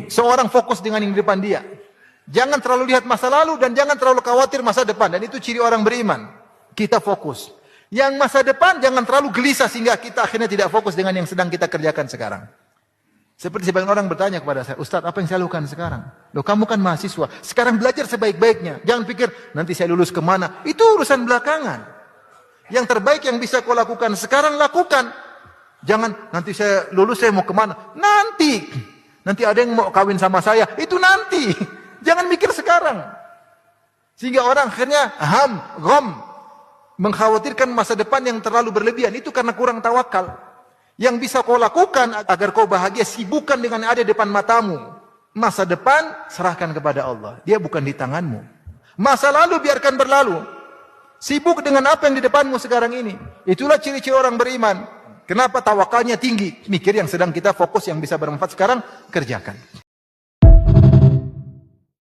Seorang fokus dengan yang di depan dia. Jangan terlalu lihat masa lalu dan jangan terlalu khawatir masa depan. Dan itu ciri orang beriman. Kita fokus. Yang masa depan jangan terlalu gelisah sehingga kita akhirnya tidak fokus dengan yang sedang kita kerjakan sekarang. Seperti sebagian orang bertanya kepada saya, Ustaz, apa yang saya lakukan sekarang? Loh, kamu kan mahasiswa. Sekarang belajar sebaik-baiknya. Jangan pikir nanti saya lulus kemana. Itu urusan belakangan. Yang terbaik yang bisa kau lakukan sekarang, lakukan. Jangan nanti saya lulus saya mau kemana. Nanti ada yang mau kawin sama saya. Itu nanti. Jangan mikir sekarang. Sehingga orang akhirnya gham, mengkhawatirkan masa depan yang terlalu berlebihan. Itu karena kurang tawakal. Yang bisa kau lakukan agar kau bahagia, sibukkan dengan yang ada di depan matamu. Masa depan serahkan kepada Allah. Dia bukan di tanganmu. Masa lalu biarkan berlalu. Sibuk dengan apa yang di depanmu sekarang ini. Itulah ciri-ciri orang beriman. Kenapa tawakalnya tinggi? Mikir yang sedang kita fokus, yang bisa bermanfaat sekarang, kerjakan.